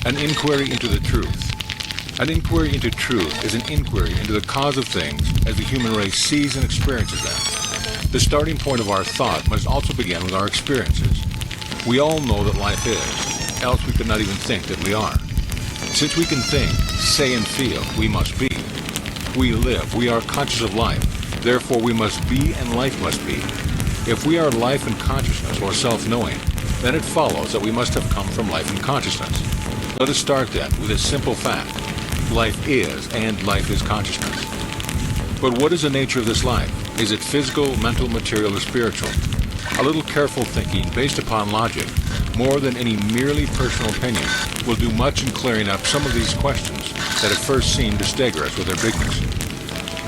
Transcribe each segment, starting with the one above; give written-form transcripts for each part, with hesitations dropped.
An inquiry into the truth. An inquiry into truth is an inquiry into the cause of things as the human race sees and experiences them. The starting point of our thought must also begin with our experiences. We all know that life is, else we could not even think that we are. Since we can think, say and feel, we must be. We live, we are conscious of life, therefore we must be and life must be. If we are life and consciousness or self-knowing, then it follows that we must have come from life and consciousness. Let us start then with a simple fact. Life is, and life is consciousness. But what is the nature of this life? Is it physical, mental, material, or spiritual? A little careful thinking based upon logic, more than any merely personal opinion, will do much in clearing up some of these questions that at first seem to stagger us with their bigness.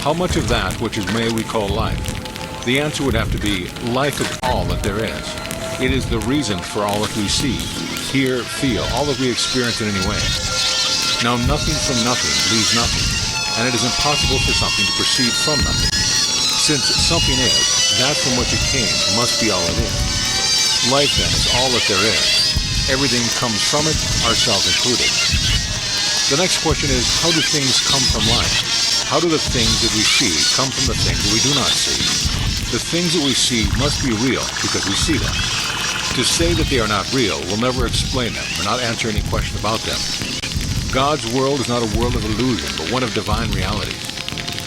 How much of that which is may we call life? The answer would have to be, life is all that there is. It is the reason for all that we see, hear, feel, all that we experience in any way. Now nothing from nothing leaves nothing, and it is impossible for something to proceed from nothing. Since something is, that from which it came must be all it is. Life then is all that there is. Everything comes from it, ourselves included. The next question is, how do things come from life? How do the things that we see come from the things that we do not see? The things that we see must be real because we see them. To say that they are not real will never explain them or not answer any question about them. God's world is not a world of illusion, but one of divine realities.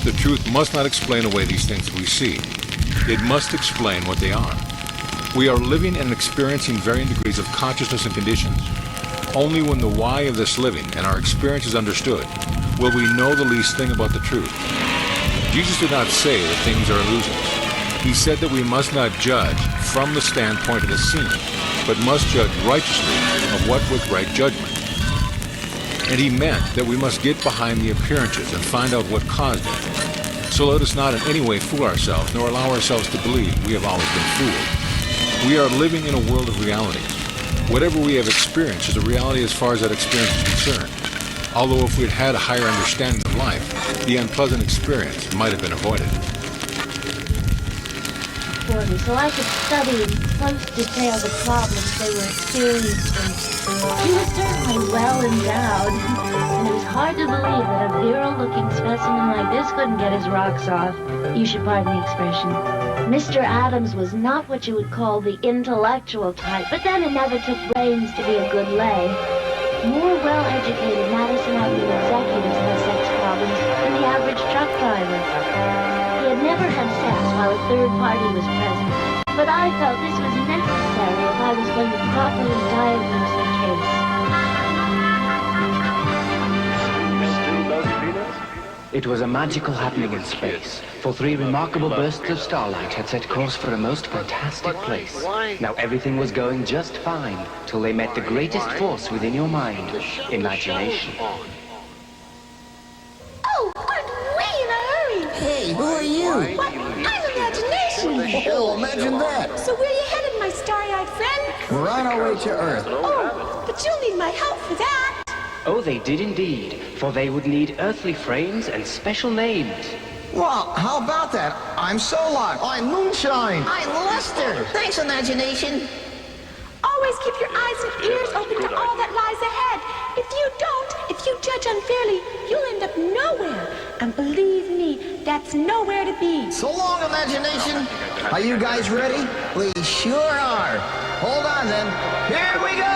The truth must not explain away these things that we see. It must explain what they are. We are living and experiencing varying degrees of consciousness and conditions. Only when the why of this living and our experience is understood will we know the least thing about the truth. Jesus did not say that things are illusions. He said that we must not judge from the standpoint of the seen, but must judge righteously of what with right judgment. And he meant that we must get behind the appearances and find out what caused it. So let us not in any way fool ourselves, nor allow ourselves to believe we have always been fooled. We are living in a world of realities. Whatever we have experienced is a reality as far as that experience is concerned. Although if we had had a higher understanding of life, the unpleasant experience might have been avoided. So I could study in close detail the problems they were experiencing. He was certainly well endowed, and it was hard to believe that a virile-looking specimen like this couldn't get his rocks off. You should pardon the expression. Mr. Adams was not what you would call the intellectual type, but then it never took brains to be a good lay. More well-educated Madison Avenue executives have sex problems than the average truck driver. He had never had sex while a third party was present, but I felt this was necessary if I was going to properly diagnose the case. It was a magical happening in space, for 3 remarkable bursts of starlight had set course for a most fantastic place. Now everything was going just fine, till they met the greatest force within your mind, imagination. Oh, aren't we in a hurry? Hey, who are you? What? I'm imagination. Oh, imagine that. So where are you headed, my starry-eyed friend? We're on our way to Earth. Oh, but you'll need my help for that. Oh, they did indeed, for they would need earthly frames and special names. Well, how about that? I'm Solar. I'm Moonshine. I'm Lester. Thanks, imagination. Always keep your eyes and ears open to all that lies ahead. If you don't, if you judge unfairly, you'll end up nowhere. And believe me, that's nowhere to be. So long, imagination. Are you guys ready? We sure are. Hold on, then. Here we go!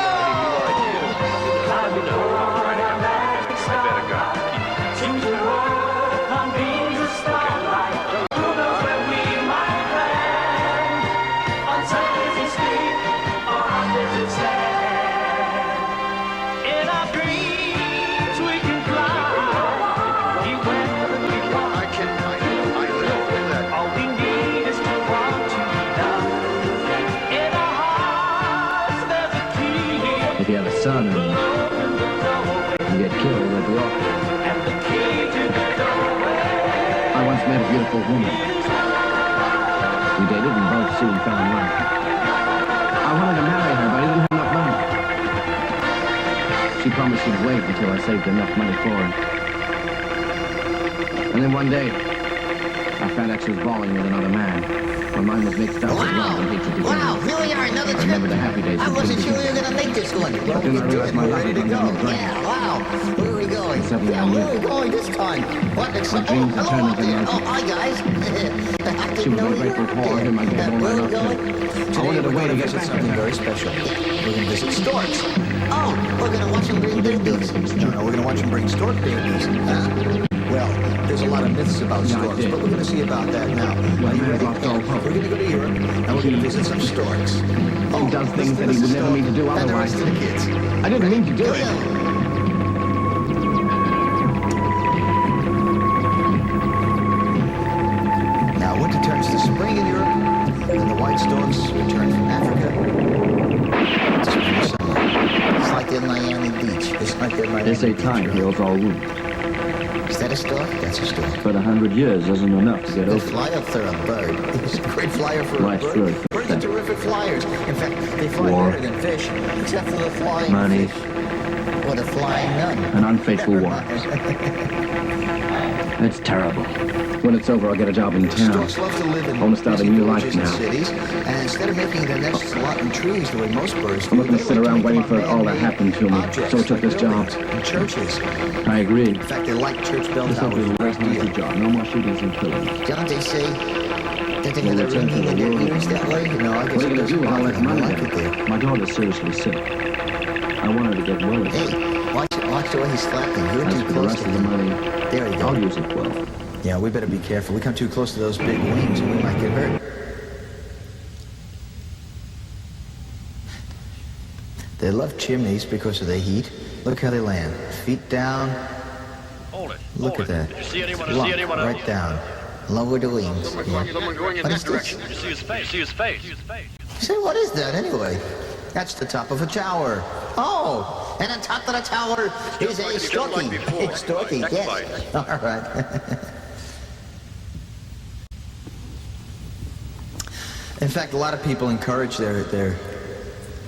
If you have a son and you get killed, it'll be awful. I once met a beautiful woman. We dated and both soon fell in love. I wanted to marry her, but I didn't have enough money. She promised she'd wait until I saved enough money for her. And then one day, I found out she was balling with another man. My mind was mixed up with love and hatred together. Wow, here we are, another I trip. remember the happy days. I wasn't sure we were going to make this one. Well, didn't we realize did. my We're life ready was to gonna go. be drained. Yeah, wow. Where are we going? 7 Yeah, where are we years. going this time? What, next time? dreams Oh, are hello turning out there. into Oh, hi, guys. I She didn't was know you ungrateful were for here. him. I gave all Where my are we love to going? him. Today wanted to we're wait going to to get visit back something to her. very special. We're going to visit storks. Oh, we're going to watch them bring babies. No, we're going to watch them bring stork babies. Huh? Well, there's a lot of myths about Yeah, I storks, did. but we're going to see about that now. Well, Are you man, ready? lost all hope. We're going to go to Europe, and we're going to visit some storks. He does things that he would never mean to do And the otherwise. rest of the kids. I didn't mean to do it. Now, winter turns to spring in Europe, and the white storks return from Africa to spend the summer. It's like they're Miami Beach. It's like they're Miami They say Beach. time heals all wounds, Is that a stork? That's a stork. but 100 years isn't enough to get They over. fly up there, a bird. He's a great flyer for Life's a bird. really Birds are terrific flyers. In fact, they fly War. better than fish, except for the flying Money. fish. Or the flying nun. An unfaithful wife. It's terrible. When it's over, I'll get a job in town. Storks love to live in I want to start a busy new life villages and now. cities, and instead of making their nests a lot in trees the way most birds do, I'm not going they to sit like around make waiting them for on it all to man-made happen to me. objects So I took like this job. buildings and churches. I agree. In fact, they like church bell This will towers be a a great nice deal. job. No more shootings and killings. Don't they say that they We'll have the return to ringing the in their world. ears that way? No, I guess What are it you going to doesn't do with all bother that them. I money like it there. then? My daughter's seriously sick. I want her to get well again. Hey, watch the way he's flapping. You're As too for the close rest to of the him. money, There you I'll go. use it well. Yeah, we better be careful. We come too close to those big wings and we might get hurt. They love chimneys because of the heat. Look how they land. Feet down. Look at that. Lump right down. Lower the wings. Yeah. What is this? Say, what is that anyway? That's the top of a tower. Oh, and on top of the tower is a storky. Storky, yes. All right. In fact, a lot of people encourage their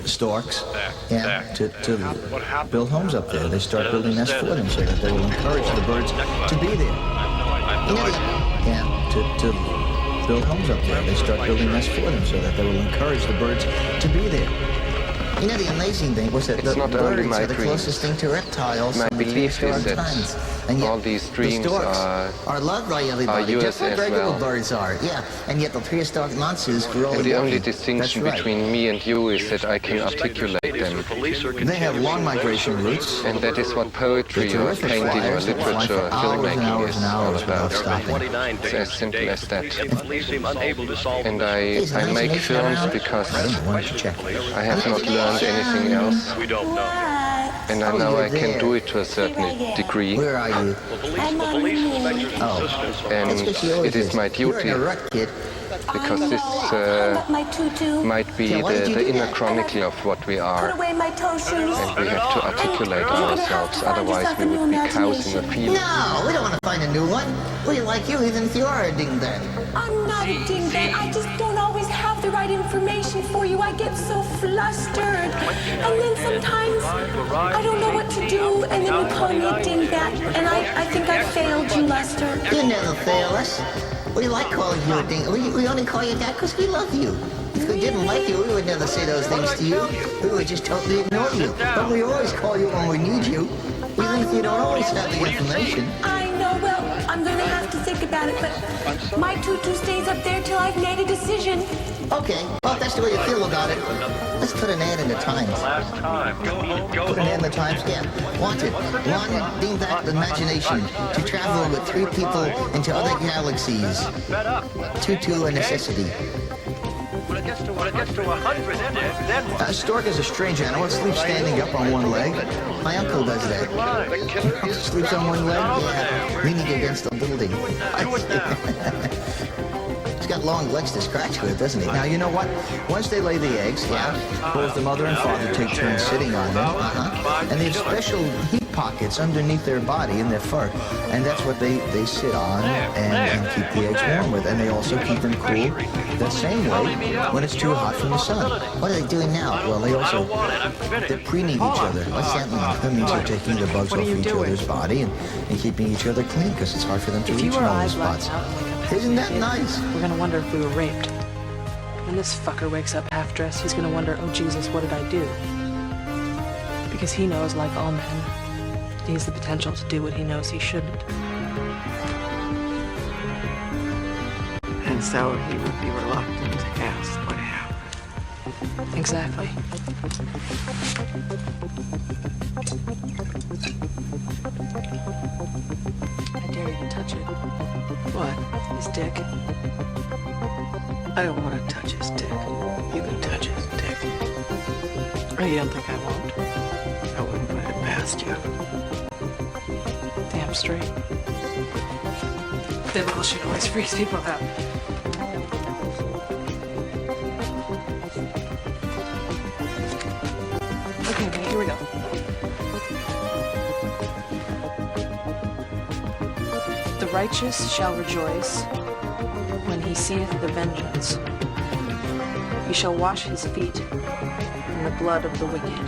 storks, to build homes up there. They start building nests for them so that they will encourage the birds to be there. To build homes up there. They start building nests for them so that they will encourage the birds to be there. You know, the amazing thing was that the not only birds my are the dreams. closest thing to reptiles. My on the belief is prehistoric that times. And yet all these dreams the storks are loved by everybody, yours just like as regular well. birds are. Yeah, and yet the prehistoric monsters were And the only lucky. distinction That's right. between me and you is that I can articulate them. They have long migration routes. And that is what poetry They're or terrific painting or flyers that fly literature for or hours and filmmaking hours is and all hours without about. stopping. It's as simple as that. And He's I make imagination films around. because I don't know, why don't you check? I have not learned anything else. And I Oh, know you're I can there. do it to a certain degree. Where are you? I'm on the moon. Oh, And that's what she always it is my You're duty in a rut, kid. because this Hung up my tutu. might be Yeah, why did you the do inner that? chronicle of what we Put are. away my toe shoes. And we have to articulate You're gonna have ourselves, to find otherwise yourself we a new would be cows in a imagination. field. No, we don't want to find a new one. We like you even if you are a ding-dang. I'm not a dingbat. I just don't always have the right information for you. I get so flustered. And then sometimes I don't know what to do, and then you call me a dingbat. And I think I failed you, Lester. You never fail us. We like calling you a ding. We only call you that because we love you. If we didn't like you, we would never say those things to you. We would just totally ignore you. But we always call you when we need you, even if you don't always have the information. I know. Well, I'm going to have to think about it, but my tutu stays up there till I've made a decision. Okay, well, if that's the way you feel about it, let's put an ad in the Times. Put an ad in the Times, yeah. Wanted. One dingbat imagination to travel with 3 people into other galaxies. Tutu a necessity. A stork is a strange animal. It sleeps standing up on one leg. My uncle does that. Sleeps on one leg, yeah, leaning against a building. He's got long legs to scratch with, doesn't he? Now, you know what? Once they lay the eggs, both the mother and father take turns sitting on them. And they have special heat pockets underneath their body in their fur. And that's what they sit on and keep the eggs warm with. And they also keep them cool the same way when it's too hot from the sun. What are they doing now? Well, they're preening each other. What's that mean? That means they're taking the bugs off each other's body and keeping each other clean because it's hard for them to reach all those spots. Isn't that nice? We're gonna wonder if we were raped. When this fucker wakes up half-dressed, he's gonna wonder, oh Jesus, what did I do? Because he knows, like all men, he has the potential to do what he knows he shouldn't. And so he would be reluctant to ask what happened. Exactly. I dare you to touch it. What? His dick. I don't want to touch his dick. You can touch his dick. Oh, you don't think I won't? I wouldn't put it past you. Damn straight. Biblical shit always freaks people out. Okay, man, here we go. The righteous shall rejoice when he seeth the vengeance. He shall wash his feet in the blood of the wicked.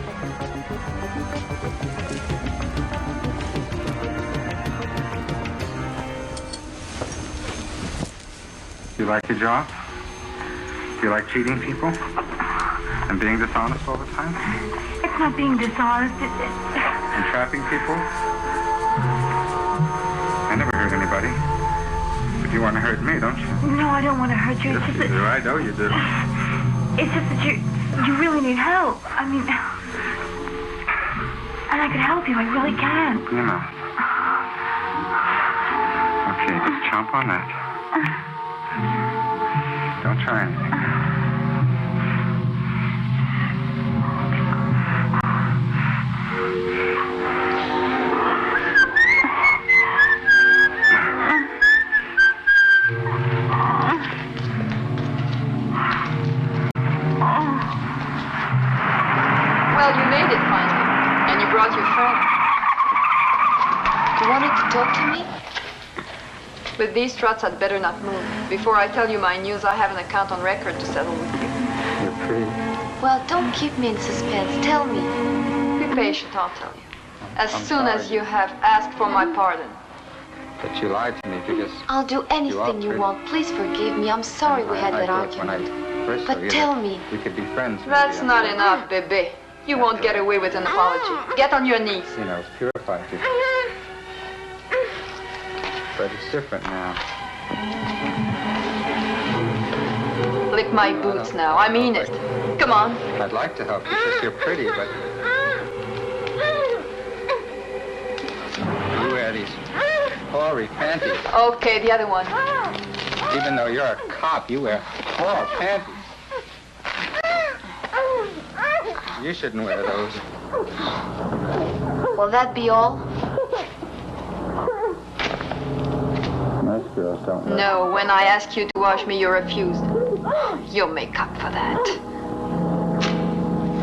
You like your job? You like cheating people? And being dishonest all the time? It's not being dishonest, And trapping people? I never hurt anybody. But you want to hurt me, don't you? No, I don't want to hurt you. Yes, you do. I know you do. It's just that you really need help. I mean, and I can help you. I really can. You know. Okay, just chomp on that. Don't try anything. Well, you made it finally, and you brought your friend. You wanted to talk to me? With these struts, I'd better not move. Before I tell you my news, I have an account on record to settle with you. You're pretty. Well, don't keep me in suspense. Tell me. Be patient, I'll tell you. As soon as you have asked for my pardon. But you lied to me because... I'll do anything you want. Please forgive me. I'm sorry we had that argument. But tell me. We could be friends. That's not enough, bébé. You won't get away with an apology. Get on your knees. You know, it's purified you. But it's different now. Lick my boots now. I mean it. Come on. I'd like to help you because you're pretty, but... You wear these hoary panties. Okay, the other one. Even though you're a cop, you wear horrible panties. You shouldn't wear those. Will that be all? Most girls don't wear. No, when I ask you to wash me, you refused. You'll make up for that.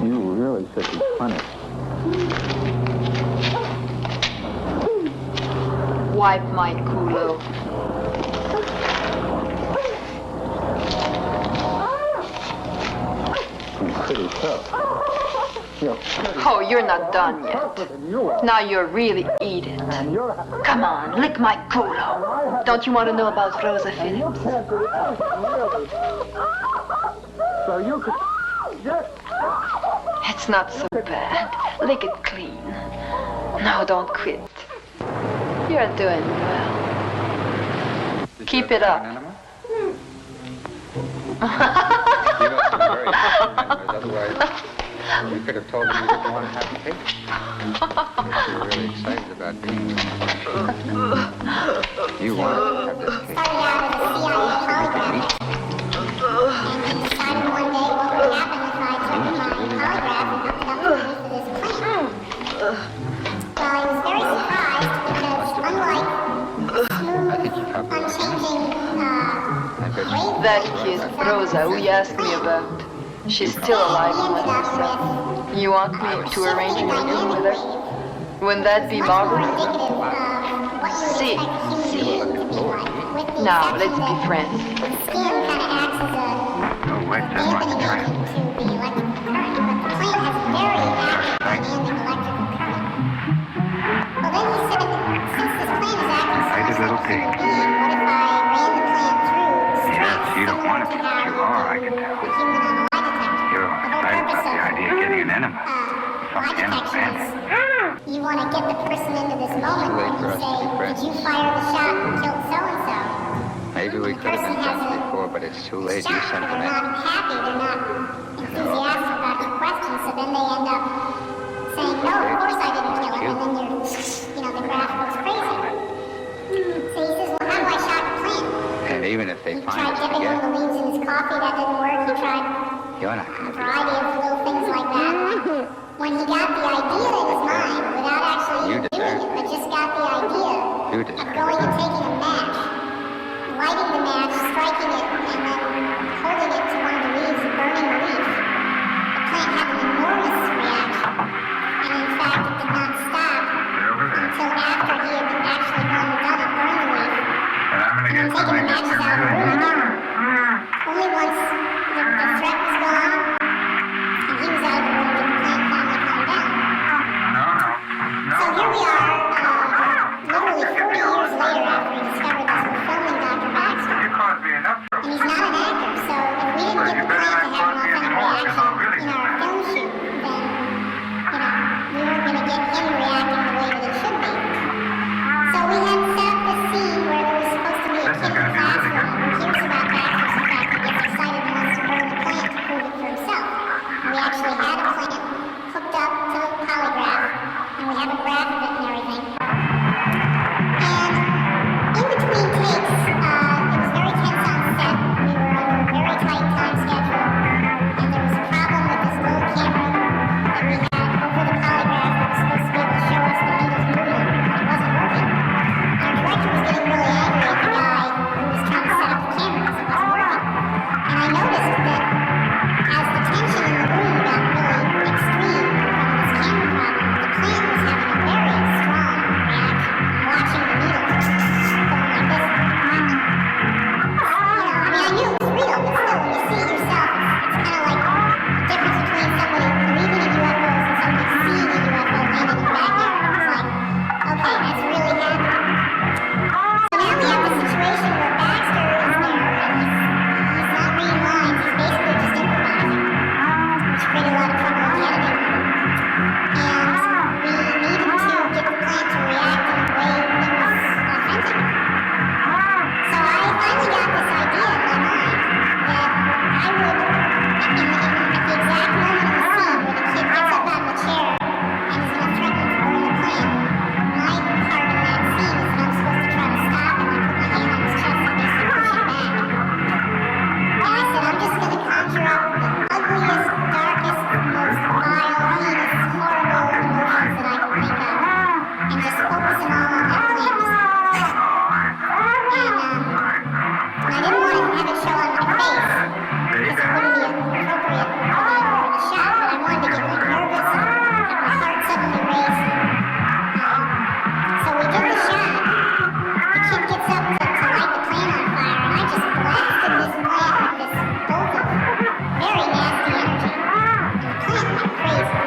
You really should be punished. Wipe my culo. Pretty tough. Oh, you're not done yet. Now you're really eating. Come on, lick my culo. Don't you want to know about Rosa Phillips? So you could... It's not so bad. Lick it clean. No, don't quit. You're doing well. Keep it up. You must have been very happy members, otherwise you could have told them you didn't want to have a cake. You were really excited about being with me. You wanted to have this cake. That kid, Rosa, who you asked me about, she's still alive and with herself. You want me to arrange a reunion with her? Wouldn't that be marvelous? See. Now, let's be friends. No, wait, just like a tramp. Excited little pig. Yes, you don't want to be, but you are, I can tell. You're excited about the idea of getting an enema. Some enema bandit. want to get the person into this moment where you say, did you fire the shot and kill so-and-so? Maybe we could have been friends before, but it's too late. You sent them in. They're not happy, they're not enthusiastic about your question, so then they end up saying, no, of course I didn't kill him, and then the graph goes crazy. So he says, well, how do I shock the plant? And even if they He find tried us dipping one of the leaves in his coffee, that didn't work. He tried you're not going a to be variety of little things like that. When he got the idea in his mind, without actually doing it, but just got the idea of going and taking a match, lighting the match, striking it, and then holding it to one of the leaves and burning the leaf, the plant had an enormous reaction. And in fact, it did not stop until after he had actually gone and done it, burned the leaf, and then taken the matches out of the room again. Only once the threat was gone, and he was out of the room, did the plant finally calm down. So here we are, literally 40 years later after he discovered this, we're filming Dr. Baxter. And he's not an actor, so if we didn't get the plant to have an authentic reaction in our film shoot, then, we weren't going to get him reacting the way that it should be. So we had set up this scene where there was supposed to be a kid in the classroom who hears about Baxter's effect and gets excited and wants to burn the plant to prove it for himself. And we actually had a plant hooked up to the polygraph, and we have a graph of it and everything. And in between takes, it was very tense on set. We were under a very tight time schedule, and there was a problem with this little camera that we had over the polygraph that was supposed to be able to show us the needle's movement. It wasn't working. Our director was getting really angry at the guy who was trying to set up the camera because it wasn't working. And I noticed that as the tension in the room got really extreme from this camera problem, the plant was having a very strong reaction. Watching the needle going like this. I knew it was real, but still, when you see it yourself, it's kind of like the difference between somebody believing in UFOs and somebody seeing a UFO landing in the backyard. It's like, okay, that's really happening. So now we have the situation where Baxter is there, and he's not reading lines, he's basically just improvising, which created a lot of trouble in the editing room. And we needed to get the plant to react in a way that was authentic. So I finally got this idea in my mind that I would, at the exact moment in the scene where the kid gets up out of the chair and is going to threaten to burn the plant, my part in that scene is that I'm supposed to try to stop him and put my hand on his chest and basically push him back. And I said, I'm just going to conjure up the ugliest, darkest, most vile, heinous, horrible emotions that I can think of, and just focus them all on that plant. And I didn't want to have it show on my face, because it wouldn't be appropriate for the shot, but I wanted to get nervous and have my heart suddenly race. So we did the shot. The kid gets up to light the plant on fire, and I just blasted this plant with this bolt of very nasty energy. And the plant went crazy.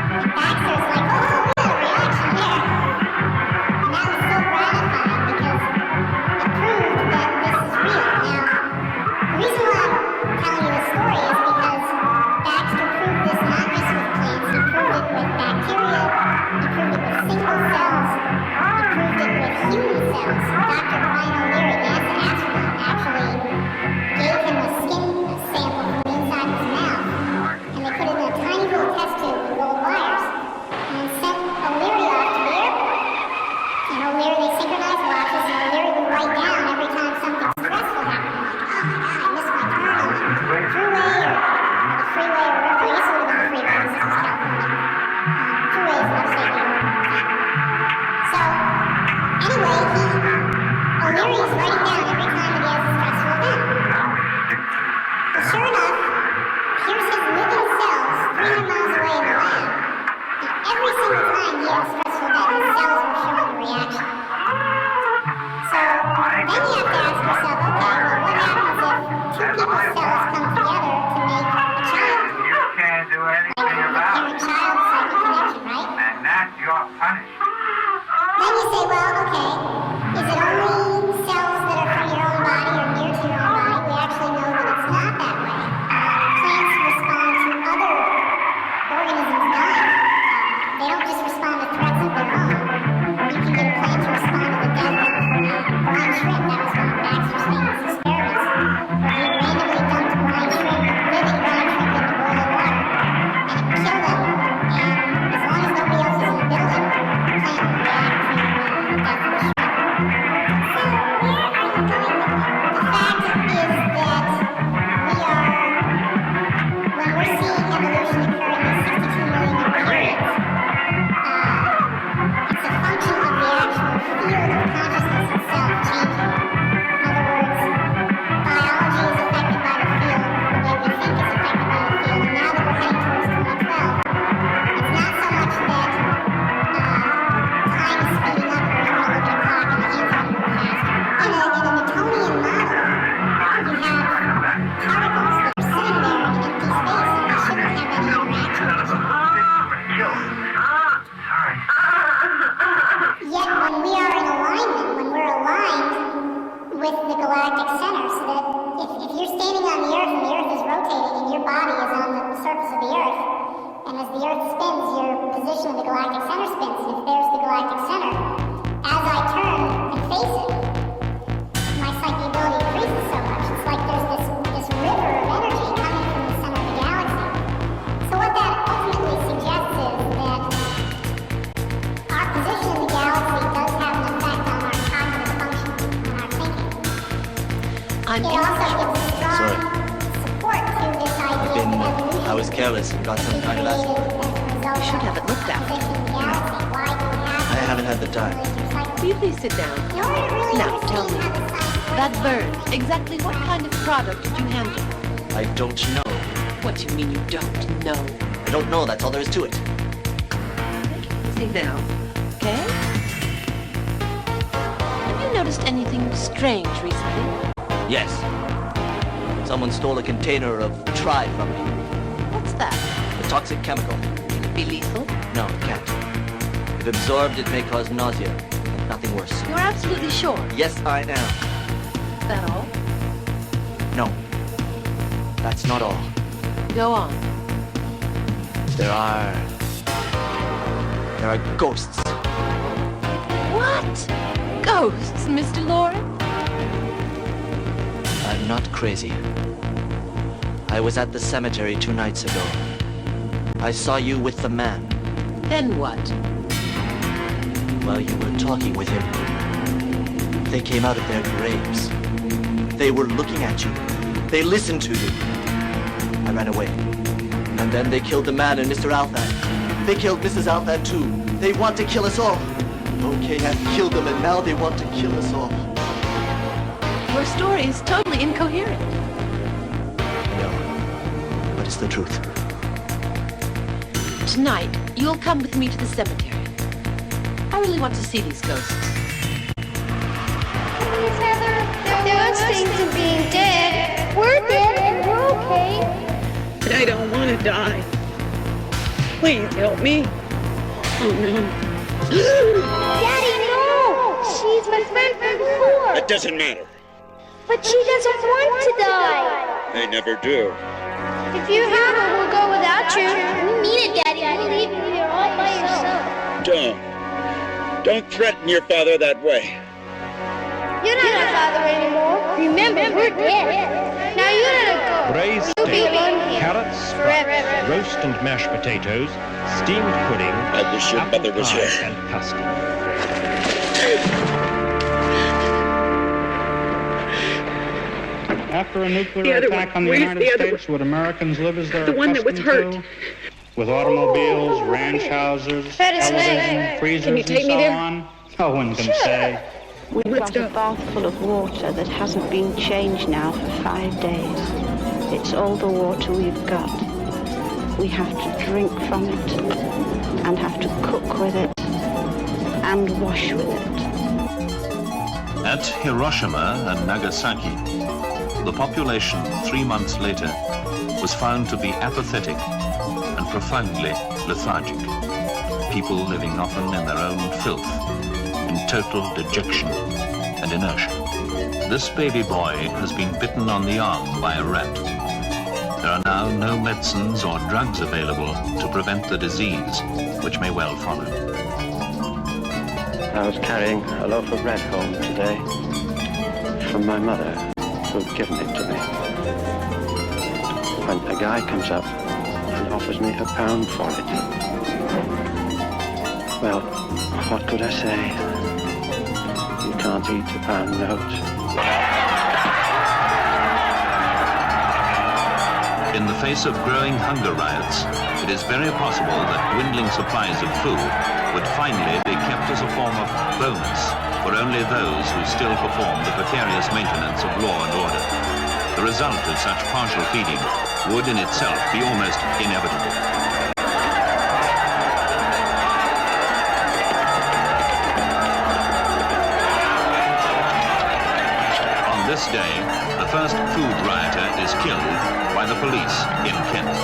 And Baxter's like, oh, we got a reaction here. And that was so gratifying because it proved that this is real. Now, the reason why I'm telling you this story is because Baxter proved this not just with plants, he proved it with bacteria, he proved it with single cells, he proved it with human cells. Dr. Brian O'Leary, NASA astronaut, actually gave him a skin sample from the inside of his mouth, and they put it in a tiny little test tube with gold wires, and then sent O'Leary off to the airport. And O'Leary, they synchronized watches, and O'Leary would write down every time something stressful happened. Like, oh my God, I missed my turn on the thruway or the freeway or whatever. I guess it would have been the freeway because this is California. Thruway is not state New York. So, anyway, O'Leary is writing down every time that he has a stressful event. Well, sure enough, here's his living cells 300 miles away in the lab. And every single time he had a stressful event, his cells were showing a reaction. So then you have to ask yourself, okay, well, what happens if two people's cells come together to make a child? You can't do anything about it. Parent-child psychic connection, right? And that's your punishment. Then you say, well, okay, is it only cells that are from your own body or near to your own body? We actually know that it's not that way. Plants respond to other organisms dying. They don't on the Earth, and the Earth is rotating, and your body is on the surface of the Earth. And as the Earth spins, your position of the galactic center spins. And if there's the galactic center, as I turn and face it, my psychic ability increases so much. It's like there's this river of energy coming from the center of the galaxy. So what that ultimately suggests is that our position in the galaxy does have an effect on our cognitive function, on our thinking. It also gives strong support to this idea of evolution. I was careless and got some kind of accident. You should have it looked at. I haven't had the time. Will you please sit down? Now, tell me, that bird, exactly what kind of product did you handle? I don't know. What do you mean you don't know? I don't know, that's all there is to it. Sit down, okay? Have you noticed anything strange recently? Yes. Someone stole a container of Try from me. What's that? A toxic chemical. Can it be lethal? No, it can't. If absorbed, it may cause nausea, but nothing worse. You're absolutely sure? Yes, I am. Is that all? No. That's not all. Go on. There are ghosts. What? Ghosts, Mr. Lawrence? I'm not crazy. I was at the cemetery 2 nights ago. I saw you with the man. Then what? While you were talking with him, they came out of their graves. They were looking at you. They listened to you. I ran away. And then they killed the man and Mr. Althan. They killed Mrs. Althan too. They want to kill us all. Okay, I've killed them and now they want to kill us all. Your story is totally incoherent. No, but it's the truth. Tonight, you'll come with me to the cemetery. I really want to see these ghosts. Please, Heather, they're instinct of being dead. We're dead and we're okay. But I don't want to die. Please help me. Oh, no. Daddy, no! She's my friend from before. That doesn't matter. But she doesn't want to die. They never do. If you have her, we'll go without you. We mean it, Daddy. We'll leave you here all by yourself. Don't threaten your father that way. You're not our father anymore. Remember, we're dead. Now you let her go. Braised You'll be steak, alone here. carrots, Forever. roast and mashed potatoes, steamed pudding, I wish your mother was pie here. and custard. After a nuclear attack on the United States, would Americans live as they're accustomed to? With automobiles, ranch houses, television, freezers, and so on? No one can say. We've got a bath full of water that hasn't been changed now for 5 days. It's all the water we've got. We have to drink from it, and have to cook with it, and wash with it. At Hiroshima and Nagasaki, the population 3 months later was found to be apathetic and profoundly lethargic. People living often in their own filth, in total dejection and inertia. This baby boy has been bitten on the arm by a rat. There are now no medicines or drugs available to prevent the disease, which may well follow. I was carrying a loaf of bread home today from my mother, who'd given it to me. When a guy comes up and offers me £1 for it. Well, what could I say? You can't eat £1 note. In the face of growing hunger riots, it is very possible that dwindling supplies of food would finally be kept as a form of bonus for only those who still perform the precarious maintenance of law and order. The result of such partial feeding would in itself be almost inevitable. On this day, the first food rioter is killed by the police in Kent.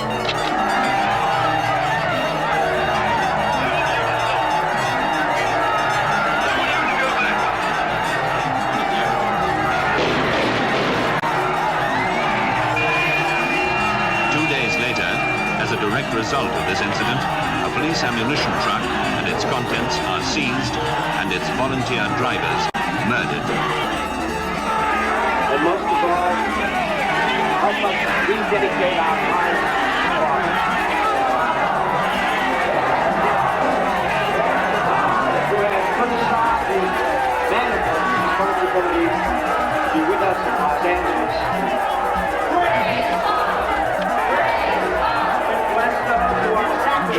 As a direct result of this incident, a police ammunition truck and its contents are seized and its volunteer drivers murdered. And most of all, help us rededicate our lives to God. Who has put aside the manifest responsibilities to be with us in Los Angeles.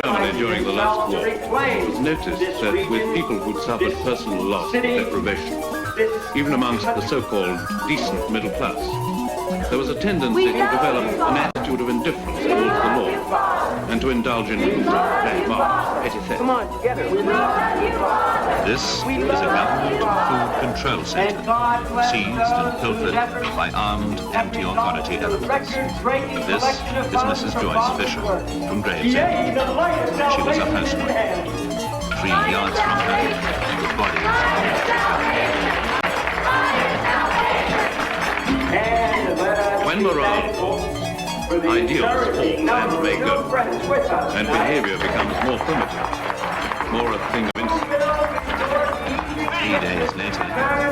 Germany during the last war, it was noticed that with people who'd suffered personal loss and deprivation, even amongst the so-called decent middle class, there was a tendency to develop an attitude of indifference towards the law and to indulge in looting, black marks, petty theft. Come on, together. This is a government food control center, seized and pilfered by armed anti-authority elements. This is Mrs. Joyce Fisher from Gravesend. She was a housewife. 3 yards from her, the body of When morale falls, ideals fall and may go, and behavior becomes more primitive, more a thing of instinct. 3 days later,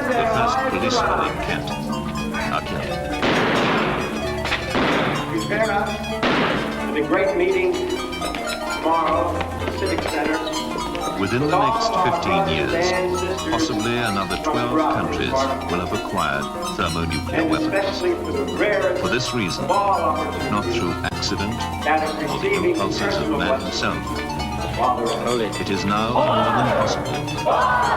the first policemen in Kent are killed. Prepare us for the great meeting tomorrow at the Civic Center. Within the next 15 years, possibly another 12 countries will have acquired thermonuclear weapons. For this reason, if not through accident or the impulses of man himself, it is now more than possible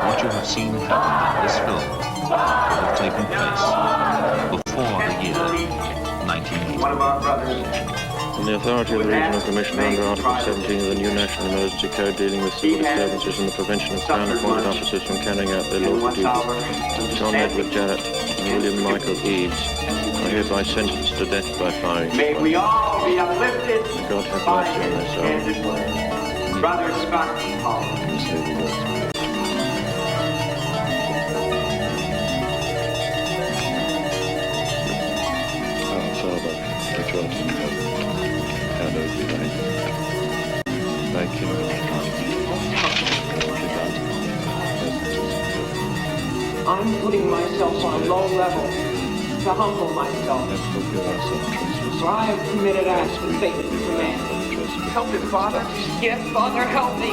what you have seen happen in this film to have taken place before the year 1980. On the authority of the Regional Commission under Article 17 of the new National Emergency Code dealing with civil disturbances and the prevention of Crown-appointed officers from carrying out their lawful duties, John Edward Jarrett and William Michael Eads are hereby sentenced to death by firing. May we all be uplifted God have mercy on their souls. Brother Scott Collage. I'm putting myself on a low level to humble myself. For I have committed acts of faith to man. Help me, Father. Yes, Father, help me.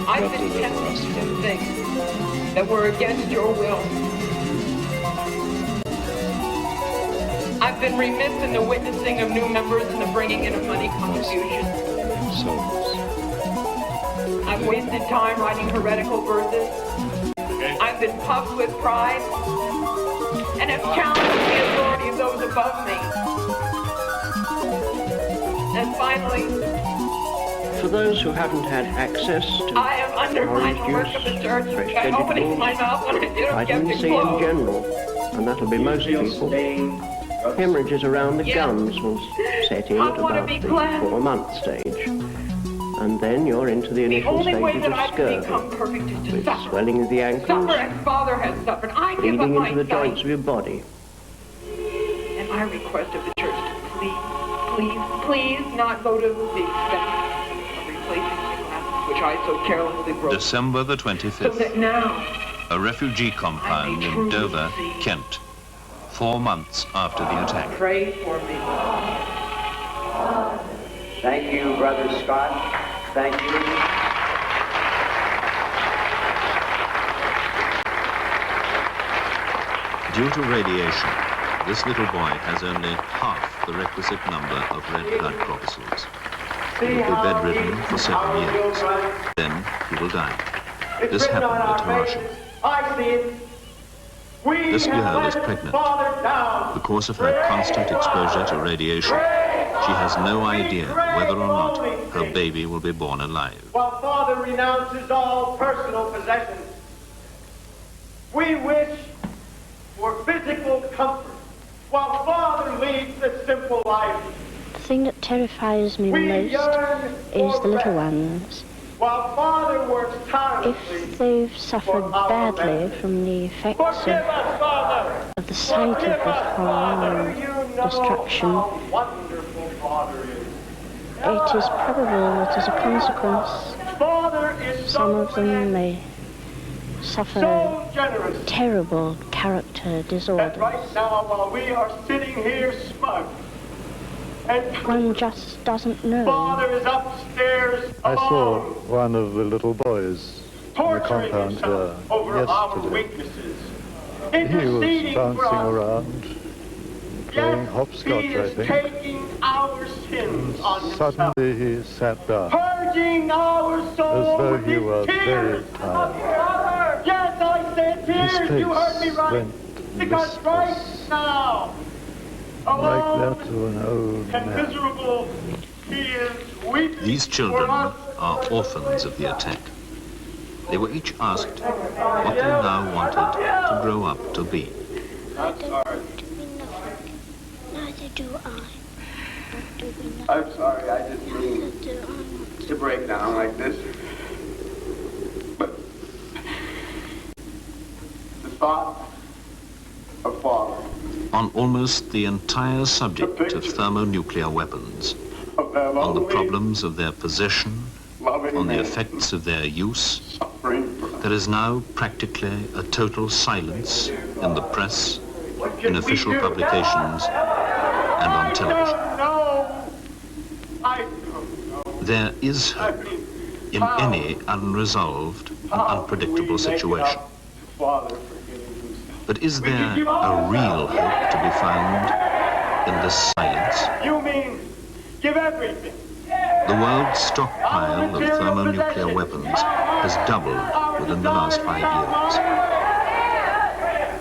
I've been tempted to do things that were against your will. I've been remiss in the witnessing of new members and the bringing in of money contributions. I've wasted time writing heretical verses. I've been puffed with pride and have challenged the authority of those above me. And finally, for those who haven't had access to I am undermining the work of the church by opening my mouth when I didn't get vitamin to C in close. general, and that'll be most people. Hemorrhages around the gums will set in at about the 4-month stage. And then you're into the initial stages of scurvy, with swelling of the ankles, Suffer as Father has suffered. I give up bleeding my into the sight. joints of your body. And I request of the church to please not go to the expense of replacing my glasses, which I so carelessly broke. December the So 25th, that now, a refugee compound in Dover, Kent, 4 months after the attack. pray for me. Thank you, Brother Scott. Thank you. Due to radiation, this little boy has only half the requisite number of red blood corpuscles. He will be bedridden for 7 years. Then he will die. This happened at Hiroshima. I see it. This girl is pregnant. Because of her constant exposure to radiation, she has no idea whether or not her baby will be born alive. While Father renounces all personal possessions, we wish for physical comfort, while Father leads a simple life. The thing that terrifies me the most is the little ones. While Father works tirelessly, If they've suffered badly from the effects of the sight of the horror destruction, Wonderful Father is. it is probable that as a consequence, Father is some so of them may suffer so generous. terrible character And disorders. right now, while we are sitting here smug, and One just doesn't know. Father is upstairs I saw alone, one of the little boys in the torturing compound himself here over our yesterday. weaknesses, He was interceding for bouncing us. around, playing Yes, hopscotch, he I is think. taking our sins on himself, Suddenly he sat down, purging our as soul though with he his were very tears. tired. Yes, I said His tears. You heard me face right. went Because right listless, now, like alone that of an old and man. miserable, he is weeping These children for us. are orphans of the attack. They were each asked what they now wanted to grow up to be. I'm sorry. Neither do I. I'm sorry. I didn't mean to break down like this. But the thought of Father, On almost the entire subject of thermonuclear weapons, of them on the only problems of their possession, loving on the men, effects of their use, suffering for us. there is now practically a total silence in the press, in official publications, and on I television. don't know. I don't know. There is I hope mean, in any unresolved and unpredictable situation. Father forgiving himself. But is there a real hope to be found in this silence? You mean give everything? The world's stockpile of thermonuclear weapons has doubled within the last 5 years,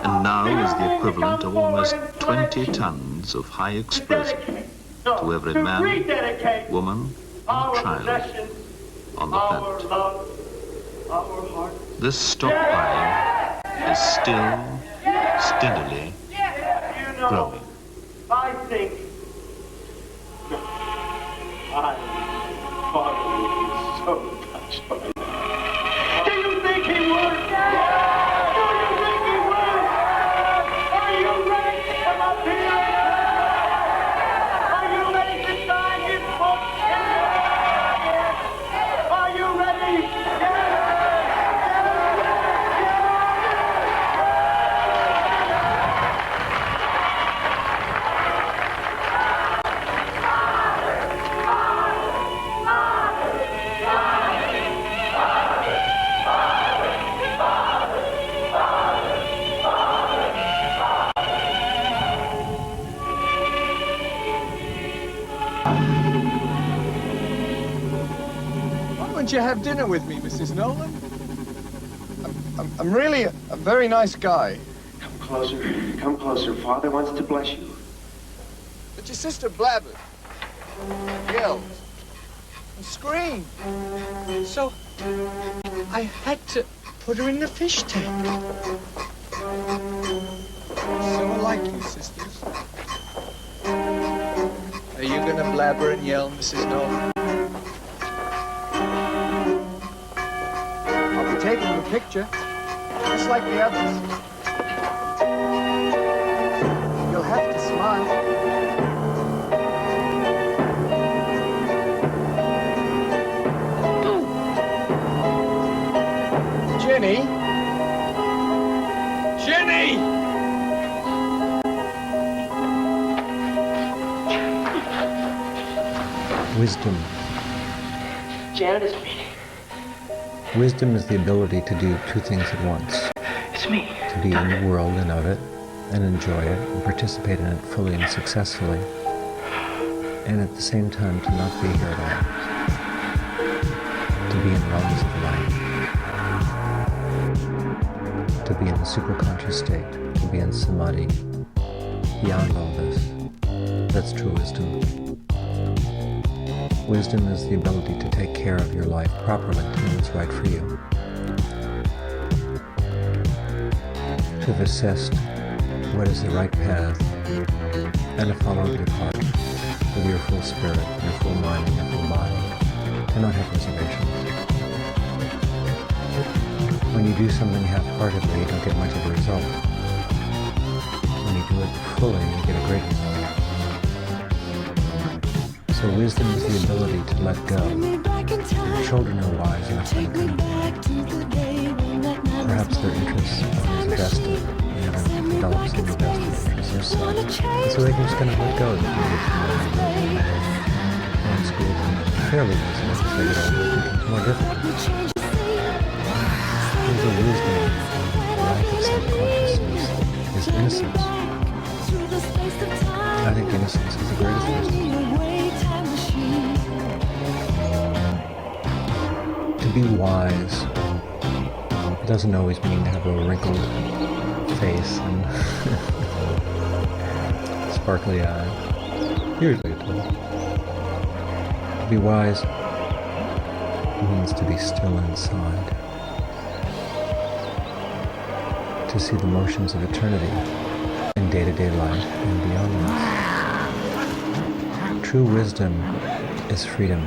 and now is the equivalent of almost 20 tons of high explosive to every man, woman, and child on the planet. Our heart. This stockpile is still steadily You know, growing. I think Father would be so touched by that. Do you think he would? Do you think he would? Are you ready to come up here? Are you ready to sign his book? Are you ready? Why don't you have dinner with me, Mrs. Nolan? I'm really a very nice guy. Come closer. Father wants to bless you. But your sister blabbers, yells, and screamed. So I had to put her in the fish tank. So alike, you sisters. Are you gonna blabber and yell, Mrs. Nolan? I'll be taking the picture, just like the others. You'll have to smile. Jenny? Jenny! Wisdom. Janet is reading. Wisdom is the ability to do two things at once. It's me. To be in the world and of it, and enjoy it, and participate in it fully and successfully, and at the same time to not be here at all. To be in realms of light. To be in the superconscious state. To be in samadhi. Beyond all this. That's true wisdom. Wisdom is the ability to take care of your life properly to know what's right for you. To have assessed what is the right path and to follow your heart with your full spirit, your full mind, and your full body. To not have reservations. When you do something half-heartedly, you don't get much of a result. When you do it fully, you get a great result. So wisdom is the ability to let go. Children are wise enough to let go. Perhaps their interests are as vested, they haven't developed some vested interests themselves. And so they can just kind of let go of the condition. And school can fairly easily, as they get older, it becomes more difficult. There's a wisdom of lack of self-consciousness is innocence. I think innocence is the greatest wisdom. To be wise doesn't always mean to have a wrinkled face and sparkly eye. Usually it does. To be wise means to be still inside. To see the motions of eternity in day-to-day life and beyond this. True wisdom is freedom.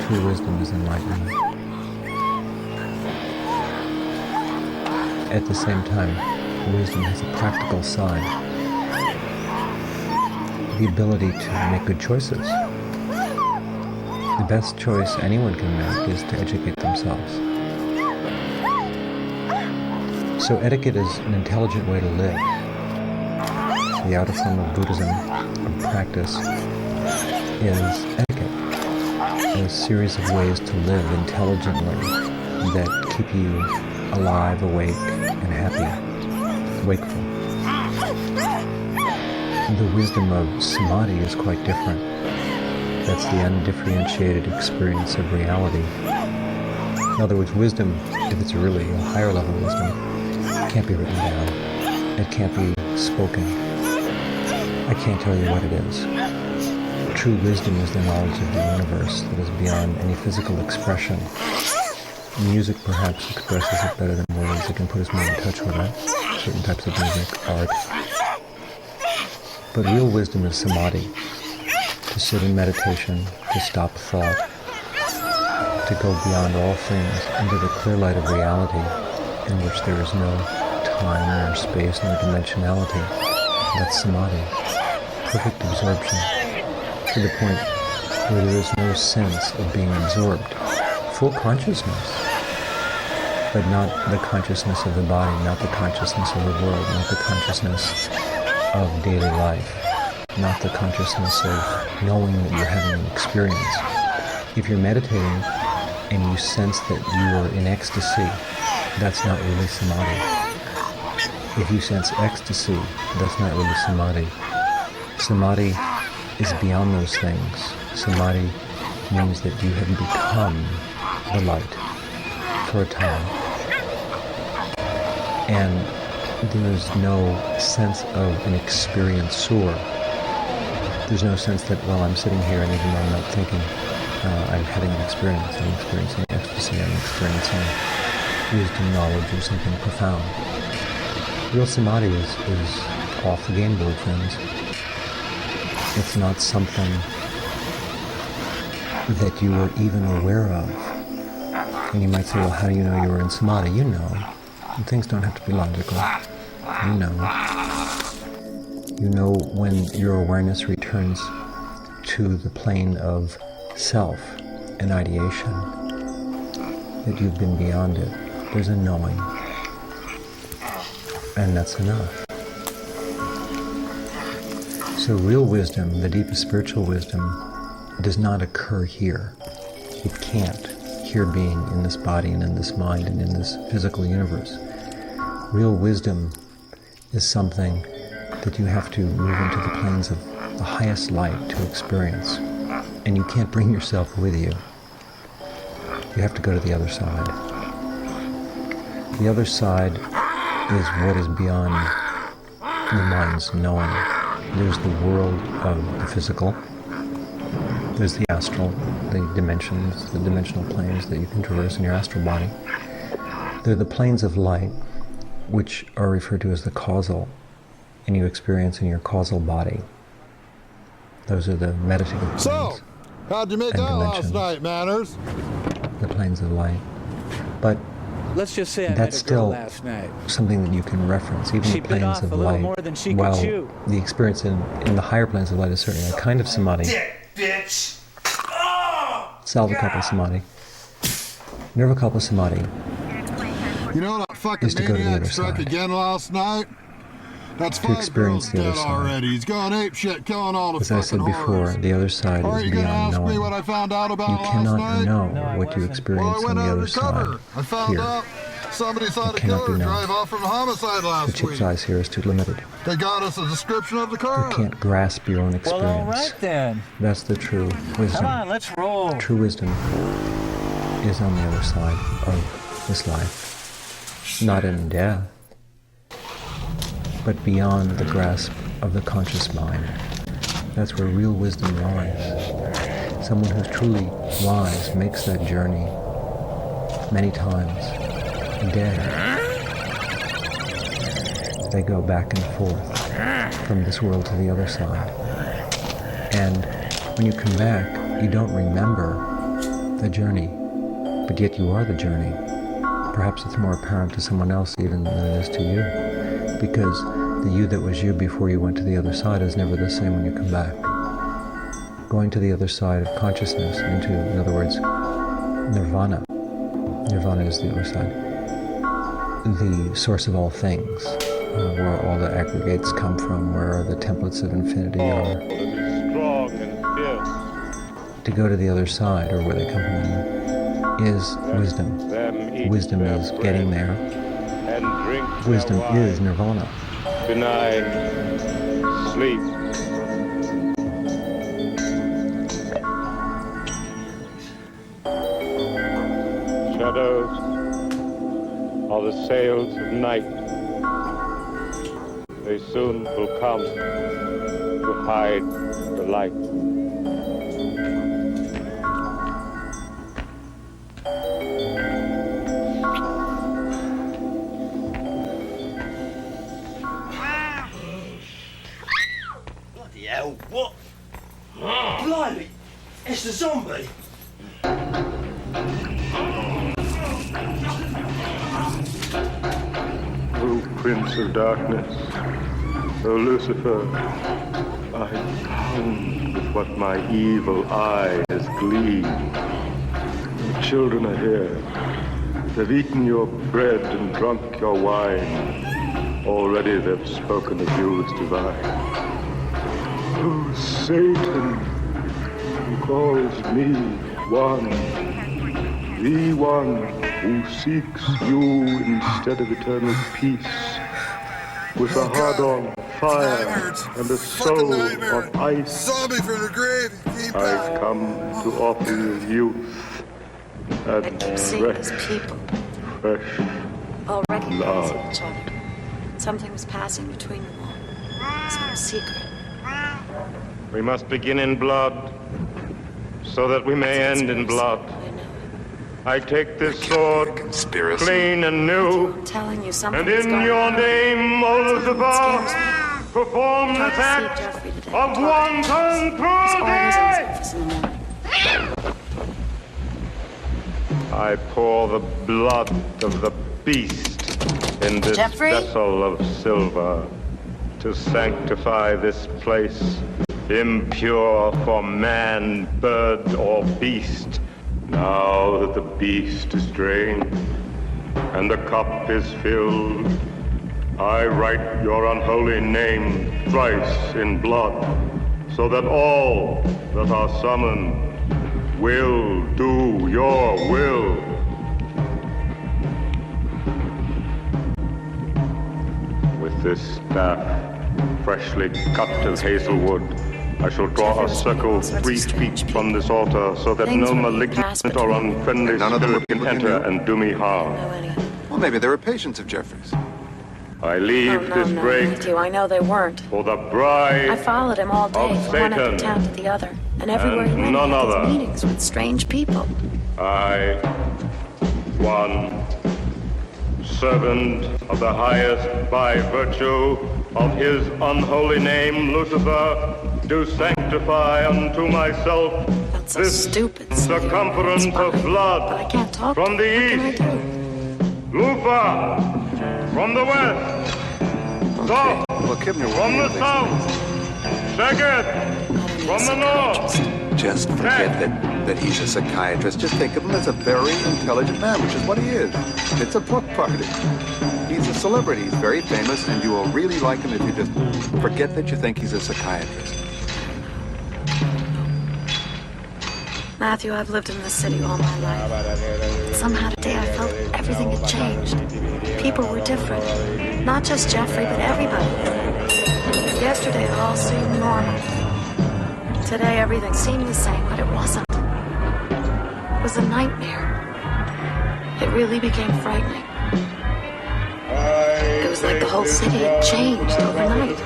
True wisdom is enlightenment. At the same time, wisdom has a practical side. The ability to make good choices. The best choice anyone can make is to educate themselves. So etiquette is an intelligent way to live. The outer form of Buddhism, of practice, is etiquette. A series of ways to live intelligently that keep you alive, awake, and happy, wakeful. The wisdom of samadhi is quite different. That's the undifferentiated experience of reality. In other words, wisdom, if it's really a higher level wisdom, can't be written down. It can't be spoken. I can't tell you what it is. True wisdom is the knowledge of the universe that is beyond any physical expression. Music perhaps expresses it better than words. It can put us more in touch with it. Certain types of music, art. But real wisdom is samadhi. To sit in meditation, to stop thought, to go beyond all things into the clear light of reality in which there is no time nor space nor dimensionality. That's samadhi. Perfect absorption. To the point where there is no sense of being absorbed. Full consciousness. But not the consciousness of the body, not the consciousness of the world, not the consciousness of daily life, not the consciousness of knowing that you're having an experience. If you're meditating and you sense that you are in ecstasy, that's not really samadhi. If you sense ecstasy, that's not really samadhi. Samadhi is beyond those things. Samadhi means that you have become the light for a time. And there is no sense of an experiencer. There's no sense that, well, I'm sitting here and even though I'm not thinking, I'm having an experience. I'm experiencing ecstasy. I'm experiencing wisdom, knowledge, or something profound. Real samadhi is off the game board, friends. It's not something that you are even aware of. And you might say, well, how do you know you were in samadhi? You know. And things don't have to be logical. You know. You know when your awareness returns to the plane of self and ideation, that you've been beyond it. There's a knowing. And that's enough. So real wisdom, the deepest spiritual wisdom, does not occur here. It can't, here being in this body and in this mind and in this physical universe. Real wisdom is something that you have to move into the planes of the highest light to experience. And you can't bring yourself with you. You have to go to the other side. The other side is what is beyond the mind's knowing. There's the world of the physical. There's the astral, the dimensions, the dimensional planes that you can traverse in your astral body. There are the planes of light, which are referred to as the causal, and you experience in your causal body. Those are the meditative planes. So, how'd you make out last night, Manners? The planes of light. But Let's just say I That's met a girl still last night. something that you can reference, even She the bit planes off of a little light. more than she could While chew. the experience in the higher planes of light is certainly a kind of samadhi, Bitch! salvakalpa samadhi. Nirvikalpa samadhi You know that fucking is to go to the maniac other struck side. again last night? That's To 5 experience girls the other dead side. already. He's going ape shit, killing all the As I fucking said before, horrors. the other side Are is you gonna beyond ask me knowing. what I found out about You last cannot night? know what you experience on the other side I found here. out somebody saw It the cannot killer be known. drive off from a homicide The last chip week. size here is too limited. They got us a description of the car. You can't grasp your own Well, experience. all right then. That's the true wisdom. Come on, let's roll. True wisdom is on the other side of this life. Not in death, but beyond the grasp of the conscious mind. That's where real wisdom lies. Someone who's truly wise makes that journey many times a day. They go back and forth from this world to the other side. And when you come back, you don't remember the journey, but yet you are the journey. Perhaps it's more apparent to someone else even than it is to you, because the you that was you before you went to the other side is never the same when you come back. Going to the other side of consciousness into, in other words, nirvana. Nirvana is the other side. The source of all things, where all the aggregates come from, where the templates of infinity are. Strong and fierce. To go to the other side, or where they come from, is wisdom. Wisdom is getting there. And drink Wisdom their wine. is nirvana. Benign sleep. Shadows are the sails of night. They soon will come to hide the light. Bloody hell, what? Blimey, it's the zombie. O Prince of Darkness, O Lucifer, I pound with what my evil eye has gleaned. The children are here. They've eaten your bread and drunk your wine. Already they've spoken of you as divine. O Satan, who calls me one, the one who seeks you instead of eternal peace, with a heart on fire and a soul of ice. Zombie from the grave. I come to offer you youth and I keep seeing these people fresh all recognizing love. each other. Something was passing between them all. Some secret. We must begin in blood, so that we may end in blood. I take this sword, clean and new, I'm telling you something. and in your name, O Lucifer, perform this act of wanton cruelty! I pour the blood of the beast in this Jeffrey? vessel of silver to sanctify this place, impure for man, bird, or beast. Now that the beast is drained and the cup is filled, I write your unholy name thrice in blood, so that all that are summoned will do your will. With this staff, freshly cut of hazelwood, I shall draw a circle 3 feet from this altar, so that no malignant or unfriendly spirit can enter and do me harm. Well, maybe they were patients of Jeffrey's. I leave this break Matthew, I know they weren't. for the bride I followed him all day of from one end Satan. of town to the other, and everywhere he And went, none he had these other. meetings with strange people. I, one servant of the highest by virtue of his unholy name, Lucifer, do sanctify unto myself this circumference of blood from the east Lufa, from the west. South, from the south. Second, from the north. Just forget that he's a psychiatrist. Just think of him as a very intelligent man, which is what he is. It's a book party. He's a celebrity. He's very famous, and you will really like him if you just forget that you think he's a psychiatrist. Matthew, I've lived in this city all my life. Somehow today I felt everything had changed. People were different. Not just Jeffrey, but everybody. Yesterday it all seemed normal. Today everything seemed the same, but it wasn't. It was a nightmare. It really became frightening. It was like the whole city had changed overnight.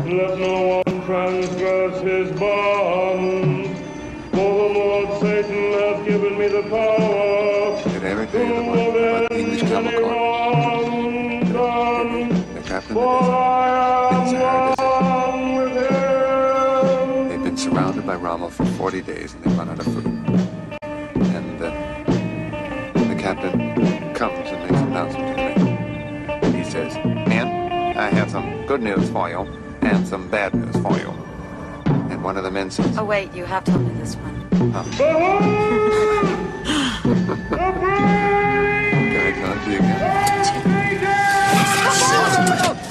Let no one transgress his bonds. For the Lord Satan hath given me the power. Did every day the English chemical corps. The captain of the desert. They've been surrounded by Rommel for 40 days and they've run out of food. And the captain comes and makes an announcement to me. And he says, "Men, I have some good news for you. And some bad news for you." And one of the men says, Oh, wait, you have told me this one. Can I tell it to you again?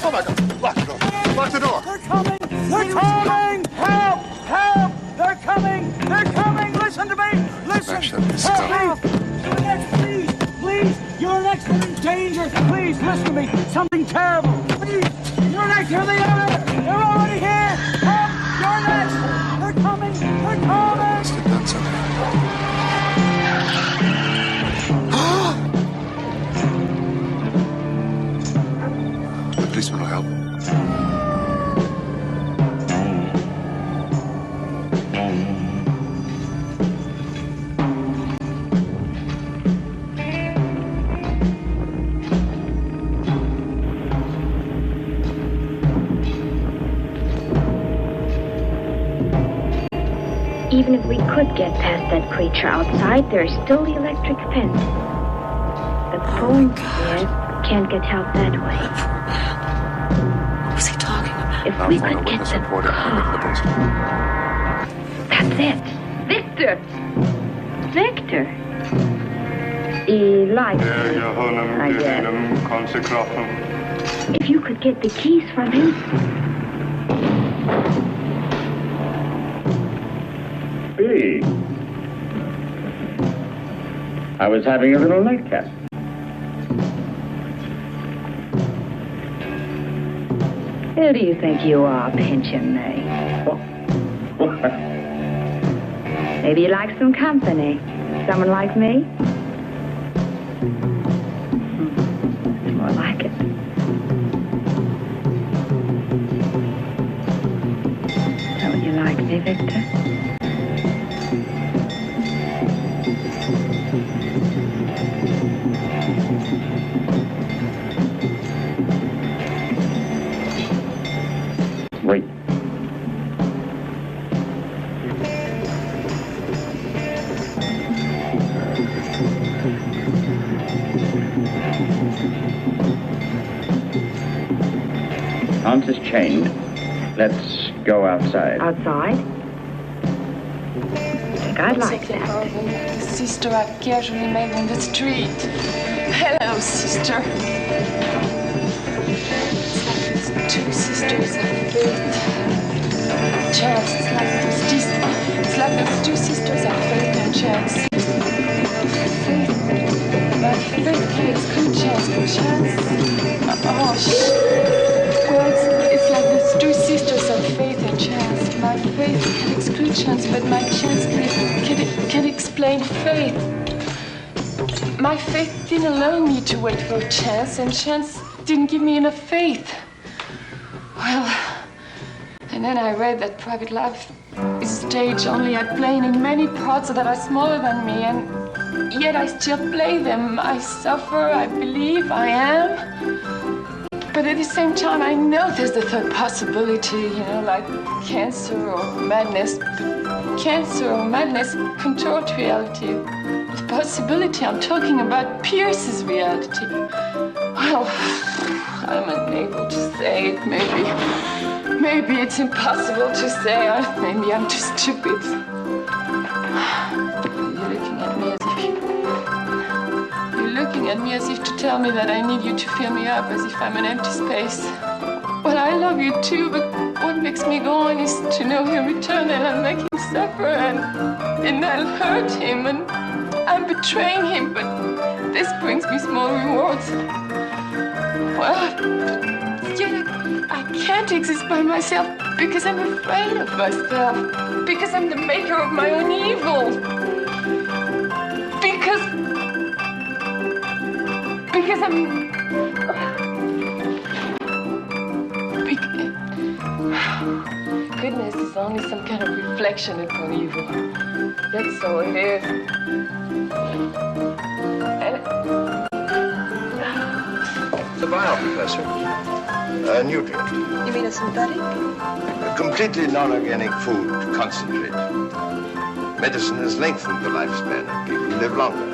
Oh my God! Lock the door! Lock the door! They're coming! They're coming! Help! Help! They're coming! They're coming! Listen to me! Listen! Help! You're next, please! Please! You're next! They're in danger! Please, listen to me! Something terrible! Please! You're next! Here they are! They're already here! Help! You're next! They're coming! They're coming! Must have done something. The policeman will help. Even if we could get past that creature outside, there's still the electric fence. The phone here can't get out that way. What was he talking about? If we could get the car. That's it. Victor! Victor! He likes me, I guess. If you could get the keys from him. Billy, I was having a little nightcap. Who do you think you are, pinching me? Maybe you like some company. Someone like me? It's more like it. Don't you like me, Victor? Wait. Hans is chained. Let's go outside. Outside? I think I'd like that. Sister, I casually met in the street. Hello, sister. It's like these two sisters of faith. Chance, it's like those two sisters of faith and chance. My faith can exclude chance, but chance. Well, it's like those two sisters of faith and chance. My faith can exclude chance, but my chance can explain faith. My faith didn't allow me to wait for chance, and chance didn't give me enough faith. Well, and then I read that private life is a stage only I play in many parts that are smaller than me, and yet I still play them. I suffer, I believe, I am. But at the same time, I know there's the third possibility, like cancer or madness. cancer or madness contort reality. The possibility I'm talking about pierces reality. Well, I'm unable to say it. Maybe it's impossible to say. Maybe I'm too stupid. You're looking at me as if to tell me that I need you to fill me up, as if I'm an empty space. Well, I love you too, but what makes me go on is to know he'll return and I'll make him suffer and I'll hurt him and I'm betraying him, but this brings me small rewards. Well, yet I can't exist by myself because I'm afraid of myself, because I'm the maker of my own evil, because I'm... Goodness is only some kind of reflection upon evil. That's all it is. It's a vial, Professor. A nutrient. You mean a synthetic? A completely non-organic food concentrate. Medicine has lengthened the lifespan of people who live longer.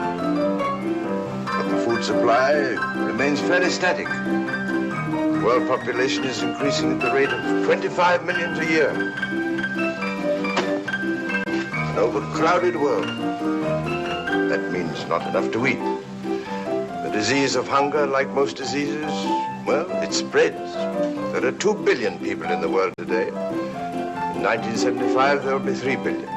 But the food supply remains fairly static. The world population is increasing at the rate of 25 million a year. An overcrowded world. That means not enough to eat. The disease of hunger, like most diseases, well, it spreads. There are 2 billion people in the world today. In 1975, there will be 3 billion.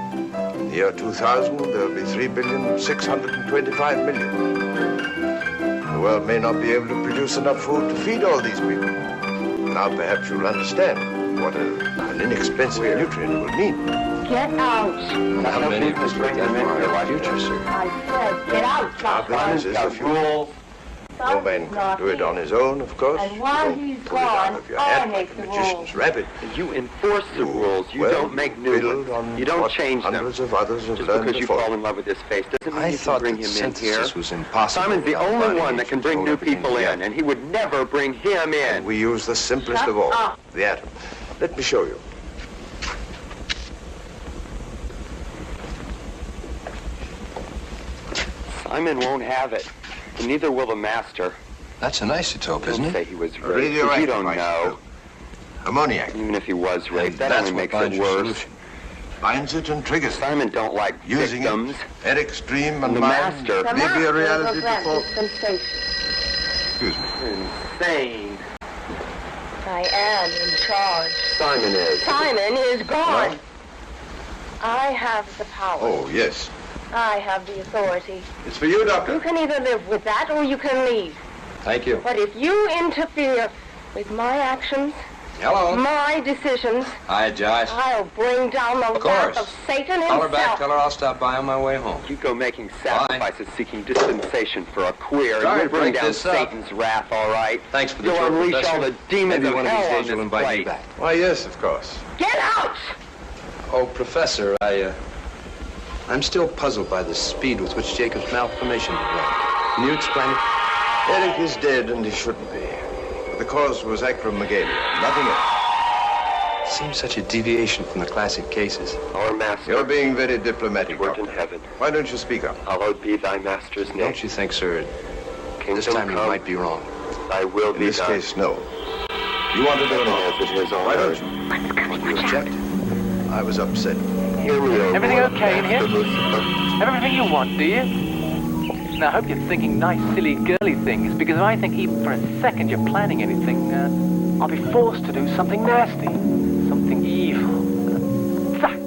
In the year 2000, there will be 3,625,000,000. The world may not be able to produce enough food to feed all these people. Now perhaps you'll understand what an inexpensive nutrient will mean. Get out. How many of us bring them into the future, sir? I said, get out. Our business is the future. No man can do it on his own, of course. And while he's gone, I make the rules. Rabbit. You enforce the rules. You don't make new ones. You don't change them. Hundreds of others have Just learned because you before. fall in love with his face doesn't mean I you can thought bring that him in here. synthesis was impossible. Simon's the without only learning one that can bring new people in, and he would never bring him in. And we use the simplest of all, the atom. Let me show you. Simon won't have it, and neither will the master. That's an isotope, isn't it? Say he was A raped. radioactive You don't know. isotope. Ammoniac. Even if he was raped, that That's only what makes binds it your worse. solution. Binds it and triggers it. Simon don't like Using victims. it, Eric's dream and The mine master. may be a reality before... Sensation. Excuse me. Insane. I am in charge. Simon is. Simon is gone. Well? I have the power. Oh, yes. I have the authority. It's for you, Doctor. You can either live with that or you can leave. Thank you. But if you interfere with my actions, Hello. my decisions, Hi, Josh. I'll bring down the wrath of Satan himself. I'll stop by on my way home. You go making sacrifices, seeking dispensation for a queer. Sorry You'll to bring break down this up. Satan's wrath, all right. Thanks for the You'll tour, unleash Professor. all the demons Maybe of one of hell these days on you'll this invite me place. back. Why, yes, of course. Get out! Oh, Professor, I'm still puzzled by the speed with which Jacob's malformation developed. Can you explain it? Eric is dead, and he shouldn't be. The cause was acromegalia, nothing else. Seems such a deviation from the classic cases. Our master. You're being very diplomatic, Word in Doctor. heaven. Why don't you speak up? Hallowed be thy master's name. Don't you think, sir, Kingdom this time you come, might be wrong? Thy will In be this done. case, no. You wanted to know. As it is on Why don't earth. you? You objected. I was upset. Here we are. Everything Lord, okay in here? Master Lucifer. Everything you want, do you? Now, I hope you're thinking nice, silly, girly things, because if I think even for a second you're planning anything, I'll be forced to do something nasty, something evil. Zack!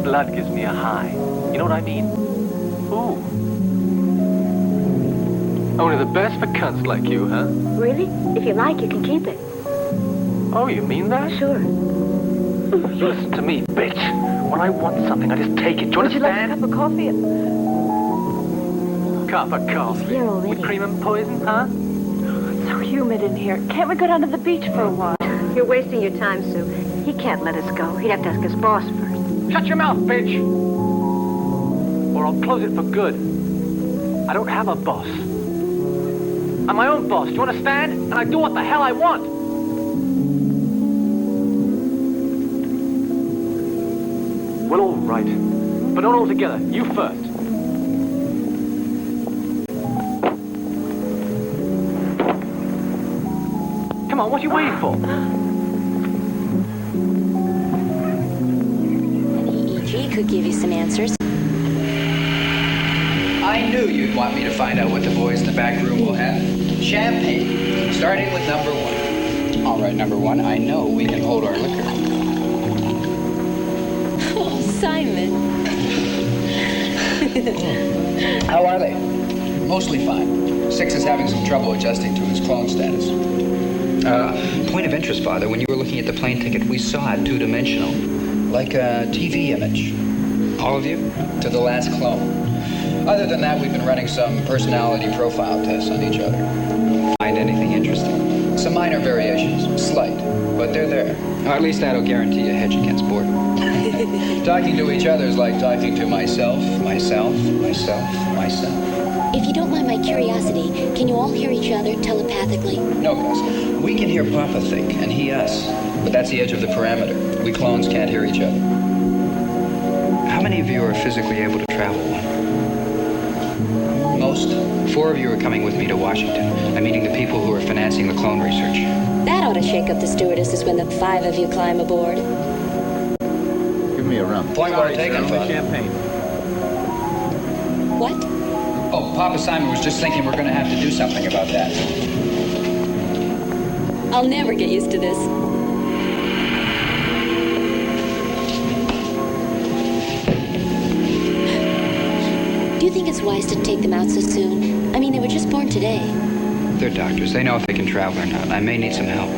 Blood gives me a high. You know what I mean? Ooh. Only the best for cunts like you, huh? Really? If you like, you can keep it. Oh, you mean that? Sure. Listen to me, bitch. When I want something, I just take it. Do you Would you like a understand? cup of coffee? Cup of coffee. Here already. With cream and poison, huh? It's so humid in here. Can't we go down to the beach for a while? You're wasting your time, Sue. He can't let us go. He'd have to ask his boss first. Shut your mouth, bitch! Or I'll close it for good. I don't have a boss. I'm my own boss, do you understand? And I do what the hell I want. Well, all right. But not all together. You first. Come on, what are you waiting for? An EEG could give you some answers. I knew you'd want me to find out what the boys in the back room will have. Champagne, starting with number 1. All right, number 1, I know we can hold our liquor. Oh, Simon. How are they? Mostly fine. Six is having some trouble adjusting to his clone status. Point of interest, Father, when you were looking at the plane ticket, we saw it two-dimensional. Like a TV image. All of you? To the last clone. Other than that, we've been running some personality profile tests on each other. Find anything interesting? Some minor variations. Slight. But they're there. Or at least that'll guarantee a hedge against boredom. Talking to each other is like talking to myself. If you don't mind my curiosity, can you all hear each other telepathically? No, Gus. We can hear Papa think, and he us. But that's the edge of the parameter. We clones can't hear each other. How many of you are physically able to travel? Most. 4 of you are coming with me to Washington. I'm meeting the people who are financing the clone research. That ought to shake up the stewardesses when the 5 of you climb aboard. Give me a rum. Point well taken, Father. Champagne. What? Oh, Papa Simon was just thinking we're going to have to do something about that. I'll never get used to this. Do you think it's wise to take them out so soon? I mean, they were just born today. They're doctors. They know if they can travel or not. I may need some help.